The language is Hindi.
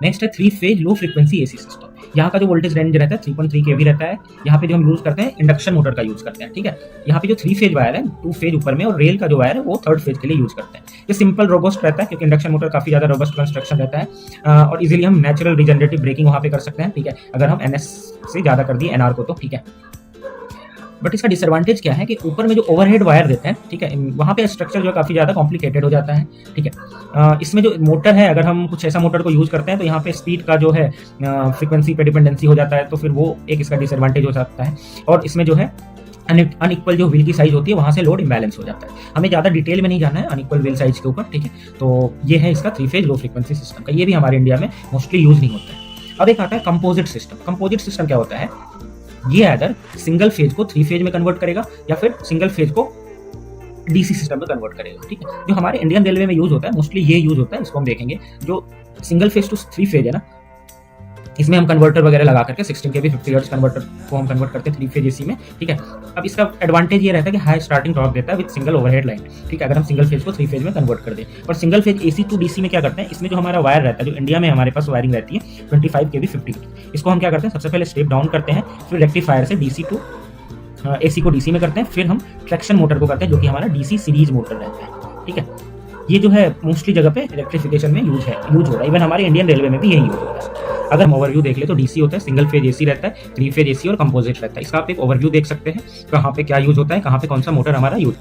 नेक्स्ट है 3 phase low frequency AC system. यहाँ का जो वोल्टेज रेंज रहता है 3.3 केवी रहता है। यहाँ पे जो हम यूज करते हैं इंडक्शन मोटर का यूज करते हैं, ठीक है। यहाँ पे जो 3 फेज वायर है 2 फेज ऊपर में, और रेल का जो वायर है वो 3rd फेज के लिए यूज करते हैं। ये सिंपल रोबस्ट रहता है क्योंकि इंडक्शन मोटर काफी ज्यादा रोबस्ट कंस्ट्रक्शन रहता है, और इजीली हम नेचुरल रिजनरेटिव ब्रेकिंग वहाँ पे कर सकते हैं, ठीक है, अगर हम एनएस से ज्यादा कर दिए एनआर को तो, ठीक है। बट इसका डिसएडवांटेज क्या है कि ऊपर में जो ओवरहेड वायर देते हैं, ठीक है, वहाँ पे स्ट्रक्चर जो है काफ़ी ज़्यादा कॉम्प्लिकेटेड हो जाता है, ठीक है। इसमें जो मोटर है, अगर हम कुछ ऐसा मोटर को यूज़ करते हैं तो यहाँ पे स्पीड का जो है फ्रीक्वेंसी पे डिपेंडेंसी हो जाता है, तो फिर वो एक इसका डिसएडवांटेज हो सकता है। और इसमें जो है अनइक्वल जो व्हील की साइज होती है वहाँ से लोड इम्बैलेंस हो जाता है। हमें ज़्यादा डिटेल में नहीं जाना है अनइक्वल व्हील साइज के ऊपर, ठीक है। तो ये है इसका 3 फेज लो फ्रीक्वेंसी सिस्टम का, ये भी हमारे इंडिया में मोस्टली यूज़ नहीं होता है। अब एक आता है कंपोजिट सिस्टम। कंपोजिट सिस्टम क्या होता है, ये अगर सिंगल फेज को 3 फेज में कन्वर्ट करेगा या फिर सिंगल फेज को डीसी सिस्टम में कन्वर्ट करेगा, ठीक है। जो हमारे इंडियन रेलवे में यूज होता है मोस्टली ये यूज होता है, इसको हम देखेंगे। जो सिंगल फेज टू 3 फेज है ना, इसमें हम कन्वर्टर वगैरह लगा करके 16 के भी 50 हर्ट्ज कन्वर्टर को हम कन्वर्ट करते हैं 3 फेज एसी में, ठीक है। अब इसका एडवांटेज ये रहता है कि हाई स्टार्टिंग टॉर्क देता है विद सिंगल ओवरहेड लाइन, ठीक है, अगर हम सिंगल फेज को 3 फेज में कन्वर्ट कर दें। और single phase AC to DC में क्या करते हैं, इसमें जो हमारा वायर रहता है, जो इंडिया में हमारे पास वायरिंग रहती है 25 के भी 50, इसको हम क्या करते हैं, सबसे पहले स्टेप डाउन करते हैं, फिर रेक्टिफायर से डीसी टू एसी को डीसी में करते हैं, फिर हम ट्रैक्शन मोटर को करते हैं जो कि हमारा डीसी सीरीज मोटर रहता है, ठीक है। ये जो है मोस्टली जगह पे इलेक्ट्रिफिकेशन में यूज हो रहा है। इवन हमारे इंडियन रेलवे में भी यही यूज होता है। अगर हम ओवरव्यू देख ले तो डीसी होता है, सिंगल फेज एसी रहता है, 3 फेज एसी और कंपोजिट रहता है। इसका आप एक ओवरव्यू देख सकते हैं, कहाँ पे क्या यूज होता है, कहाँ पे कौन सा मोटर हमारा यूज